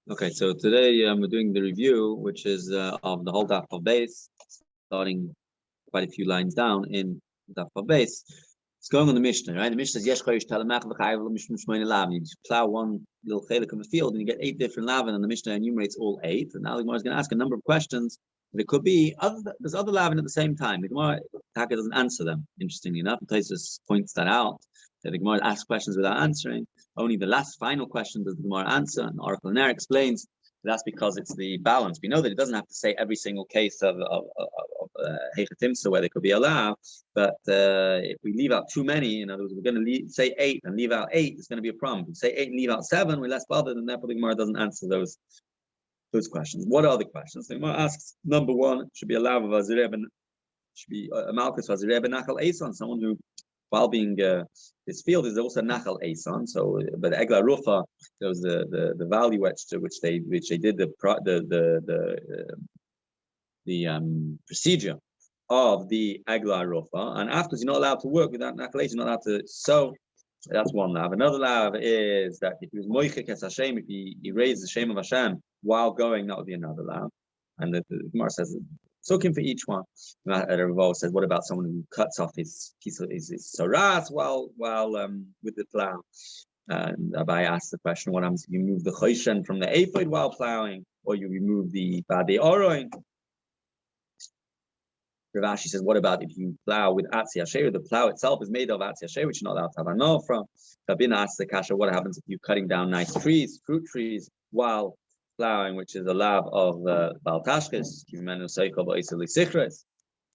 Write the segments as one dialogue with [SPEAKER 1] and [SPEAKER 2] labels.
[SPEAKER 1] Okay, so today we're doing the review, which is of the whole daf of base, starting quite a few lines down in daf of base. It's going on the Mishnah, right? The Mishnah says, "Yesh chodesh talamach v'chayav l'mishmum shmeina lavin." You just plow one little chelik of a field, and you get 8 different lavin, and the Mishnah enumerates all 8. And now the Gemara is going to ask a number of questions. But it could be there's other lavin at the same time. The Gemara Taka doesn't answer them. Interestingly enough, Taisus points that out. That the Gemara asks questions without answering. Only the last final question does the Gemara answer. And Oracle Ner explains that's because it's the balance. We know that it doesn't have to say every single case of Heichatimsa where there could be a lav, but if we leave out too many, in other words, we're going to say 8 and leave out 8, it's going to be a problem. If we say 8 and leave out 7, we're less bothered, and therefore the Gemara doesn't answer those questions. What are the questions? The Gemara asks, number 1, should be a lav of Azireh ben, should be a Makkos of Azireh ben Nachal Eson, someone who, while being this field is also Nachal Eson. So, but Egla Rufa, there was the value which they did the procedure of the Egla Rufa, and afterwards you're not allowed to work without Nachal Eson. You're not allowed to sow. That's one lav. Another lav is that if he was moichik es Hashem, if he raised the shame of Hashem while going, that would be another lav. And the Gemara says, looking for each one. Rabbi says, what about someone who cuts off his piece of his saras while with the plow? And Rabbi asked the question, what happens if you move the choshen from the ephod while plowing, or you remove the badi oroin? Rav Ashi says, what about if you plow with atzi asher? The plow itself is made of atzi asher, which you're not allowed to have anol from. Rabbi asks the kasha, what happens if you're cutting down nice trees, fruit trees, while plowing, which is a lab of Baal Tashkis,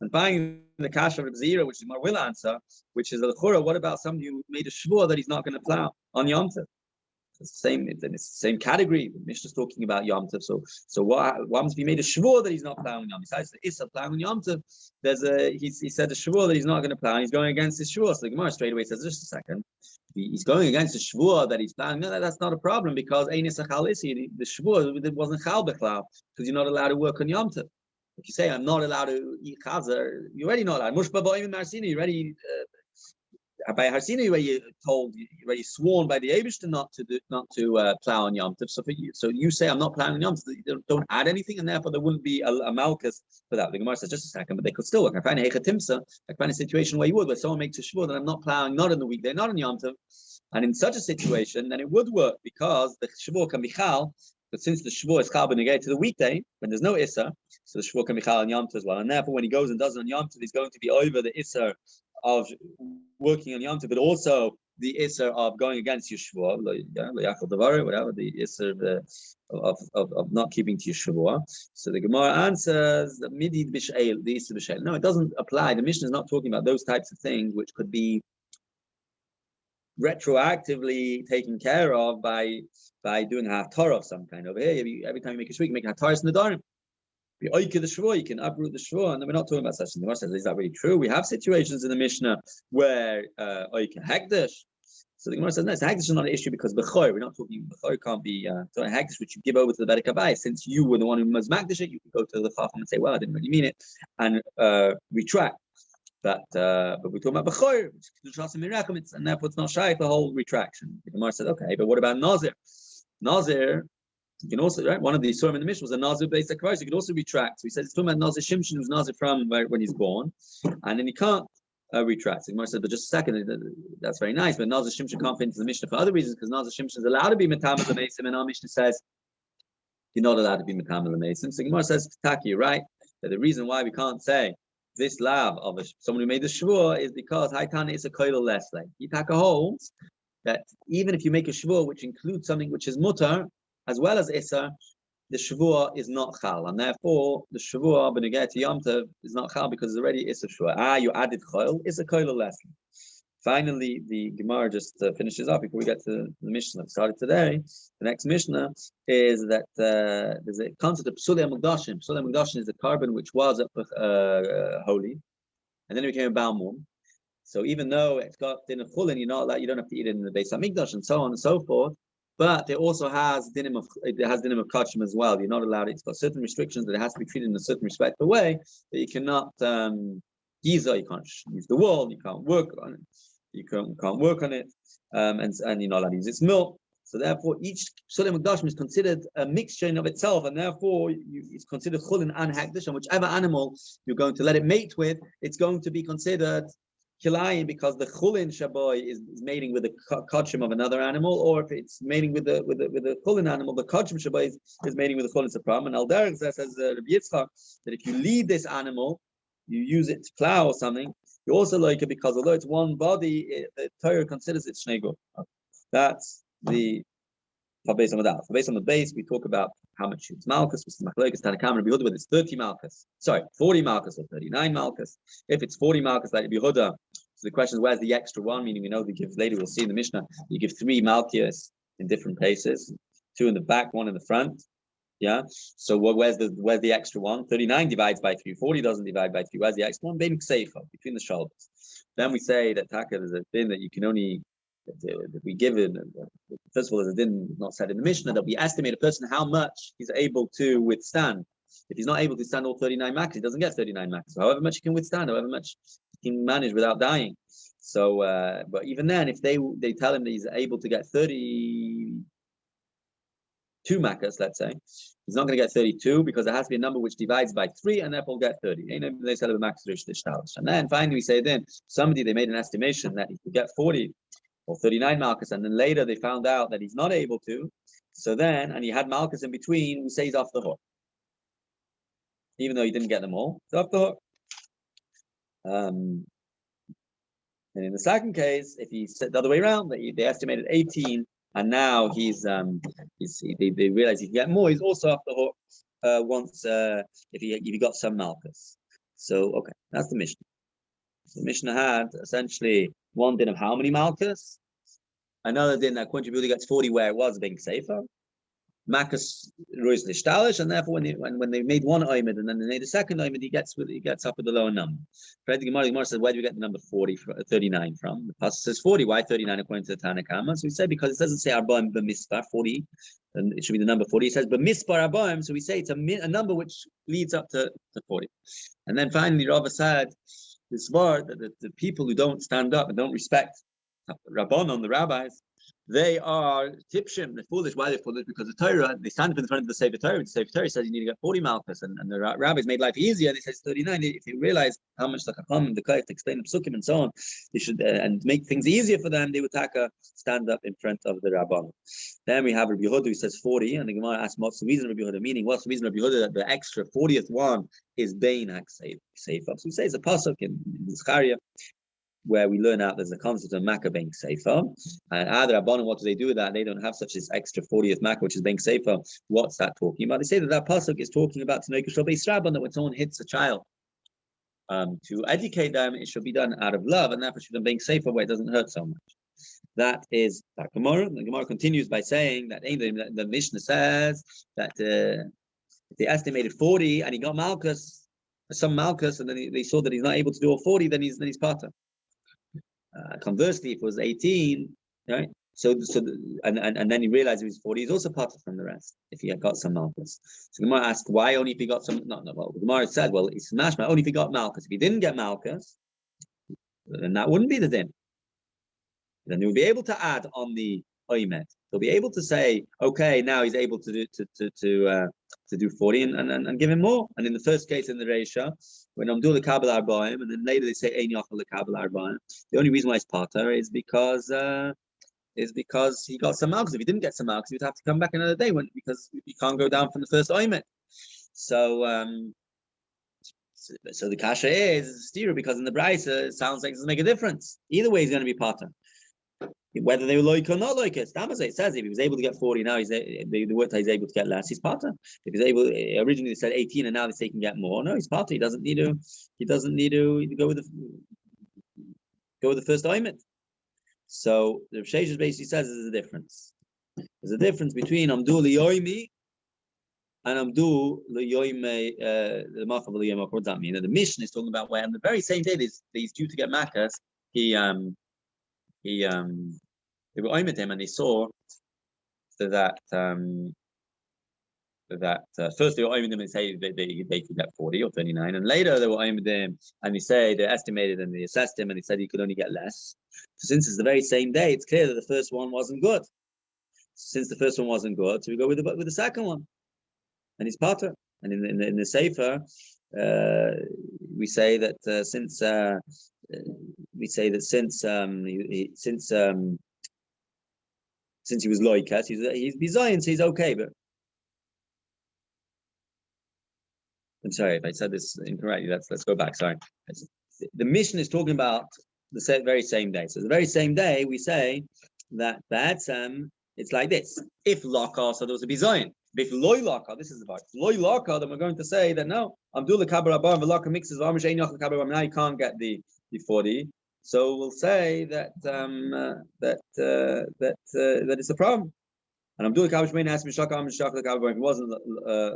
[SPEAKER 1] and finally the kasha of Zira, which is more will answer, which is a chura. What about somebody who made a shvur that he's not going to plow on Yom Tov? It's the same category. The Mishnah is talking about Yom Tov. So what happens if he made a shvur that he's not plowing Yom Tov? Besides the Issa plowing Yom Tov, he said a shvur that he's not going to plow, and he's going against his shvur. So the Gemara straight away says, just a second. He's going against the shvur that he's plowing. No, that's not a problem because the shvur wasn't chal b'chlav because you're not allowed to work on Yom Tov. If you say I'm not allowed to eat chazer, you're already not allowed. Mushba ba'im marsina, you're already by harsina, you already told, you're already sworn by the Eibishter not to plow on Yom Tov. So you say I'm not plowing on Yom Tov. Don't add anything, and therefore there wouldn't be a malchus for that. The Gemara says just a second, but they could still work. I find a hechatimsa. I find a situation where someone makes a shvur that I'm not plowing, not in the weekday, not on Yom Tov, and in such a situation, then it would work because the shvur can be chal. But since the shvur is chal b'negei to the weekday, when there's no issa, so the shvur can be chal on Yom Tov as well. And therefore, when he goes and does it on Yom Tov, he's going to be over the issa of working on Yom Tov, but also the issa of going against your shvur, whatever the issa of not keeping to your shvur. So the Gemara answers the midid b'sheil, the issa b'sheil. No, it doesn't apply. The Mishnah is not talking about those types of things which could be retroactively taken care of by doing a haftarah of some kind. Over here, every time you make a shvur, you can make a haftarah in the darim. You can uproot the shvur, and we're not talking about such things. The Gemara says, is that really true? We have situations in the Mishnah where oike hekdesh. So the Gemara says, no, hekdesh is not an issue because bechor. We're not talking bechor can't be hekdesh, which you give over to the Bedek Abai. Since you were the one who was makdish it, you can go to the chacham and say, well, I didn't really mean it, and retract. But we're talking about bechor, which is and therefore it's not shy the whole retraction. The Gemara said, okay, but what about nazir? Nazir, you can also, right? One of the Yisroel in the Mishnah was a nazir based akvar. So you can also retract. So he says it's talking about nazir Shimshon, who's nazir from when he's born, and then he can't retract. So the Gemara said, but just a second, that's very nice, but nazir Shimshon can't fit into the Mishnah for other reasons because nazir Shimshon is allowed to be metamal l'meisim, and our Mishnah says you're not allowed to be metamal l'meisim. So the Gemara says, Taki, right? That the reason why we can't say this lab of someone who made the shvur is because Haitana is a koil less like. Yitaka holds that even if you make a shvur which includes something which is mutar as well as issa, the shvur is not chal, and therefore the shvur b'negei to Yom Tov is not chal because it's already issa shvur. You added koil, is a koil less. Finally, the Gemara just finishes up before we get to the Mishnah that started today. The next Mishnah is that there's a concept of Psulei Mukdashim. Psulei Mukdashim is the carbon which was holy, and then it became a Balmum. So even though it's got din of chulin, you don't have to eat it in the Beis Hamikdash and so on and so forth. But it also has dinim of kachim as well. You're not allowed. It's got certain restrictions that it has to be treated in a certain respectful way that you cannot Giza, you can't use the wall, you can't work on it, you can't work on it, and you're not allowed to use its milk. So therefore, each Sulam Mukdashim is considered a mixture in of itself, and therefore it's considered Chulin and Hekdesh, and whichever animal you're going to let it mate with, it's going to be considered Kilayim, because the Chulin Shaboy is mating with the Kodshim of another animal, or if it's mating with the Chulin animal, the Kodshim Shaboy is mating with the Chulin Sapram. And Al Derek says Rabbi Yitzchak, that if you lead this animal, you use it to plow or something, you also like it because although it's one body, the Torah considers it Shnei Guf. That's the based on that. So based on the base, we talk about how much it's Malchus, which is Machlokes Tanakam Rabbi Yehuda, whether it's 30 Malchus, 40 Malchus or 39 Malchus. If it's 40 Malchus, like Rabbi Yehuda, so the question is, where's the extra one? Meaning, we know they give later, we'll see in the Mishnah, you give 3 Malchus in different places, 2 in the back, 1 in the front. Yeah. So where's the extra one? 39 divides by 3. 40 doesn't divide by 3. Where's the extra one? Bein Kseifa, between the shoulders. Then we say that Taka, there's a thing that you can only that we give it. First of all, there's a din not said in the Mishnah that we estimate a person how much he's able to withstand. If he's not able to stand all 39 max, he doesn't get 39 max. So however much he can withstand, however much he can manage without dying. So, but even then, if they tell him that he's able to get 32 Makkos, let's say, he's not going to get 32 because there has to be a number which divides by 3 and therefore get 30. They sell the Makkos. And then finally we say then, they made an estimation that he could get 40 or 39 Malchus, and then later they found out that he's not able to. So then, and he had Malchus in between, we say he's off the hook. Even though he didn't get them all, he's off the hook. And in the second case, if he said the other way around, that they estimated 18, and now they realize he can get more, he's also off the hook once if he got some Malchus. So okay, that's the Mishnah. The Mishnah had essentially one din of how many Malchus, another din that contributed gets 40 where it was being safer. Makkos Rois Lishtalish, and therefore when they made one Oimid and then they made a second Oimid, he gets up with the lower number. The Gemara says, where do we get the number 39 from? The Pasuk says 40. Why 39 according to the Tanakhama? So we say because it doesn't say Arbaim b'mispar 40, and it should be the number 40. It says b'mispar Arbaim, so we say it's a number which leads up to 40. And then finally, Rabbi said this word that the people who don't stand up and don't respect Rabbanon, the rabbis, they are tipshim, they're foolish. Why they're foolish? Because the Torah, they stand up in front of the Sefer Torah. The Sefer Torah says you need to get 40 Malchus, and the rabbis made life easier. They say 39. If you realize how much the Chacham and the Klein explain the Psukim and so on, they should and make things easier for them. They would stand up in front of the Rabban. Then we have Rabbi Yehuda who says 40, and the Gemara asks what's the reason Rabbi Yehuda? Meaning, what's the reason Rabbi Yehuda that the extra 40th one is Bein HaKseif? So we say it's a pasuk in Zechariah, where we learn out there's a concept of Makkah being safer. And other Rabbanon, what do they do with that? They don't have such this extra 40th Makkah, which is being safer. What's that talking about? They say that pasuk is talking about Tanoika Shabbat Yisrael, that when someone hits a child, to educate them, it should be done out of love, and therefore should be being safer where it doesn't hurt so much. That is that Gemara. The Gemara continues by saying that the Mishnah says that if they estimated 40 and he got Malchus, some Malchus, and then they saw that he's not able to do all 40, then he's Pata. Conversely, if it was 18, right? And then he realized he was 40, he's also parted from the rest if he had got some Malchus. So Gemara asked why only if he got some. Well, Gemara said, well, it's mashma only if he got Malchus. If he didn't get Malchus, then that wouldn't be the din. Then you'll be able to add on the Oimet. They'll be able to say, okay, now he's able to do 40 and give him more. And in the first case in the Reisha, when I'm doing the Kabbalah Arbaim, and then later they say Ein Yachal the Kabbalah Arbaim, the only reason why it's Pater is because he got some Malchus. If he didn't get some Malchus, he would have to come back another day because he can't go down from the first Oimet. So the kasha is steer because in the Brisa it sounds like it doesn't make a difference. Either way, he's going to be Pater. Whether they like or not like it, it says if he was able to get 40, now he's able to get less. He's Pater. If he's able, originally they said 18, and now they say he can get more. No, he's Pater. He doesn't need to go with the first Oimet. So the Sheshes basically says there's a difference. There's a difference between Amdu Liyoimi and Amdu Liyoime the Machav Liyoime. What does that mean? And the Mishnah is talking about where on the very same day he's due to get Makkos, they were oimid him and they saw that first they were aiming them and say they could get 40 or 39, and later they were aiming them and they say they estimated and they assessed him and they said he could only get less. So since it's the very same day, it's clear that the first one wasn't good. Since the first one wasn't good, so we go with the second one, and he's potter. And in the Sefer, we say that since he was loikas, he's bizayin, so he's okay. But I'm sorry if I said this incorrectly. Let's go back. Sorry. The mission is talking about the very same day. So the very same day we say that it's like this. If laka, so there was a bizayin. But if loy laka, this is the part. Loy laka, then we're going to say that no, Abdullah Kabir Abba and laka mixes now you can't get the 40. So we'll say that it's a problem. And Abdullah Kabir has to be shaka the Kabir. If it wasn't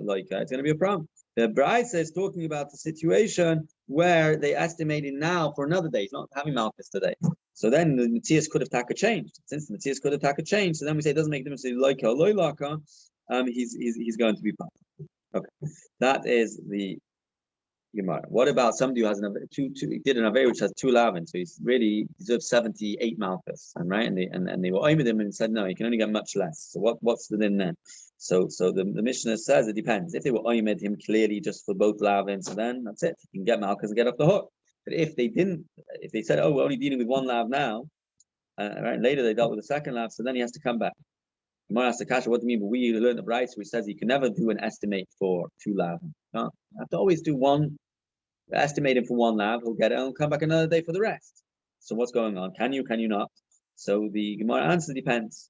[SPEAKER 1] like it's going to be a problem. The Brisa is talking about the situation where they estimated now for another day. He's not having Malchus today. So then the Matthias could have taka changed. Since the Matthias could have taka changed, so then we say it doesn't make a difference to like or loy laka. He's going to be part. Okay, that is the Gemara. What about somebody who has he did an Avei which has 2 lavin, so he's really deserves 78 Malchus, and right, and they were aimed him and said no, you can only get much less. So what's the din then? So the Mishnah says it depends. If they were aimed him clearly just for both lavin, so then that's it. You can get Malchus and get off the hook. But if they didn't, if they said, oh, we're only dealing with 1 lav now, right, later they dealt with the second lav, so then he has to come back. Gemara asked the kasha, what do you mean? But we learned the Brisa, which says you can never do an estimate for 2 lav. No, you have to always do one. Estimate him for 1 lav, he'll get it, and he'll come back another day for the rest. So what's going on? Can you not? So the Gemara answer depends.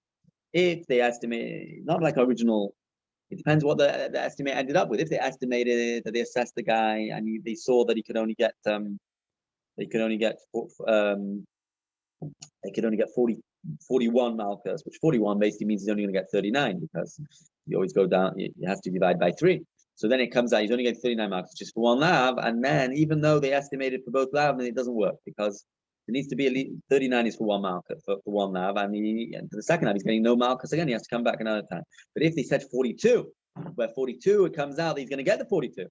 [SPEAKER 1] If they estimate, not like original, it depends what the estimate ended up with. If they estimated it, that they assessed the guy, and they saw that he could only get 41 Malchus, which 41 basically means he's only going to get 39 because you always go down, you have to divide by 3. So then it comes out he's only getting 39 Malchus just for 1 lav, and then even though they estimated for both lav, then it doesn't work because it needs to be at least 39 is for 1 Malchus for 1 lav, and for the second lav he's getting no Malchus again. He has to come back another time. But if they said 42, where 42 it comes out that he's going to get the 42,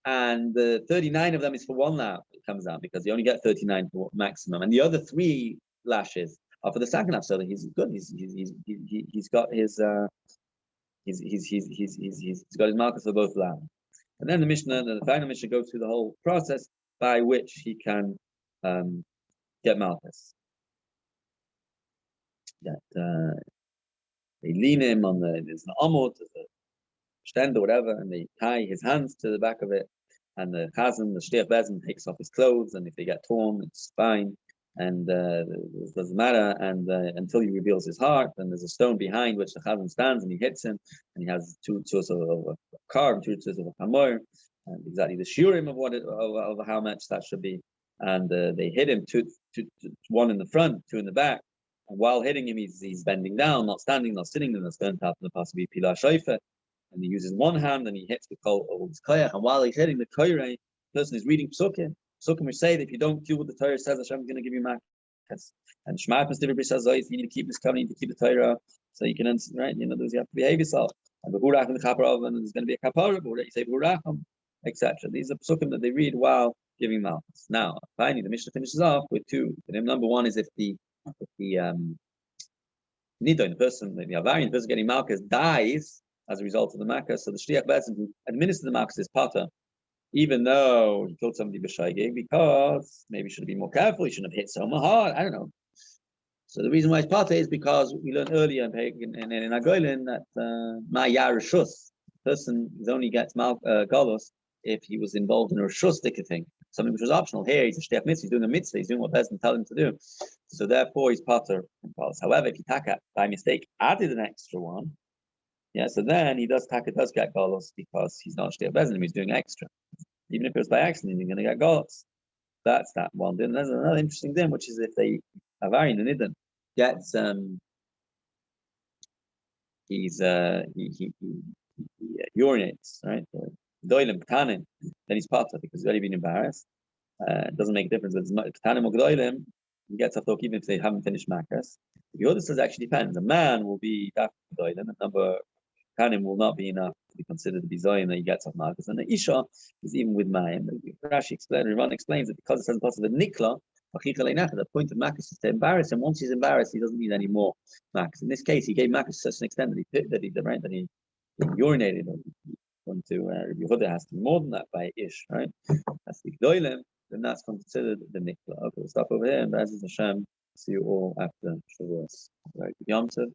[SPEAKER 1] and the 39 of them is for 1 lav, it comes out because you only get 39 for maximum, and the other 3 lashes are for the second lav. So that he's good. He's got his he's got his Malchus for both lav. And then the final Mishnah goes through the whole process by which he can get Malchus. That they lean him on there's an amot, there's a stand or whatever, and they tie his hands to the back of it, and the chazan, the shliach bezin, takes off his clothes, and if they get torn, it's fine. And it doesn't matter, and until he reveals his heart, and there's a stone behind which the chazan stands, and he hits him, and he has 2 tzuos of a carb, 2 tzuos of a chamor, and exactly the shiurim of how much that should be. And they hit him 1 in the front, 2 in the back, and while hitting him, he's bending down, not standing, not sitting. Then the stone top and the possibly pilar shayfa, and he uses 1 hand, and he hits the kol of his koyach, and while he's hitting the koyrei, the person is reading psukim. Psukim which say that if you don't do what the Torah says, Hashem is going to give you Makkos. And Shema Pestivir says, you need to keep this covenant, you need to keep the Torah, so you can, right? You know, you have to behave yourself. And the Burach and the Chaparov, and there's going to be a Kapara, but you say Burachim, etc. These are Psukim that they read while giving Makkos. Now, finally, the Mishnah finishes off with 2. Number 1 is if the Nidon, the person, the Avarian, the person getting Makkos dies as a result of the Makkos, so the Shliach Bezin who administers the Makkos is Pata, even though he killed somebody b'shaygig, because maybe he should have been more careful, he shouldn't have hit so hard, I don't know. So the reason why it's pata is because we learned earlier in Agoylin that Ma'yar Rishus, the person only gets Galos if he was involved in a Rishus thing, something which was optional. Here he's a Shtef Mitzvah, he's doing a mitzvah, he's doing what Bezin tell him to do. So therefore he's pater. However, if he taka by mistake added an extra one, yeah, so then he does get Galos because he's not Shtef Bezin, he's doing extra. Even if it was by accident, you're going to get Galos. That's that one. Then there's another interesting thing, which is if they Avarian and Nidden gets he urinates, right? Doilim Katanim, then he's pater because he's already been embarrassed. It doesn't make a difference. It's Katanim or Doilim, he gets off even if they haven't finished Makkos. The other says actually depends. A man will be Doilim, and number Kanim will not be enough to be considered to be Zion that he gets off Makkos. And the Isha is even with Mayim. Rashi explains, Ron explains that because it says possible the Nikla, the point of Makkos is to embarrass him. Once he's embarrassed, he doesn't need any more Makkos. In this case, he gave Makkos to such an extent that he urinated. Going to Rabbi Yehuda has to be more than that by Ish, right? That's the Gdoilim, then that's considered the Nikla. Okay, we'll stop over here, and as is Hashem, see you all after Shavuos. Right, Yom Tov.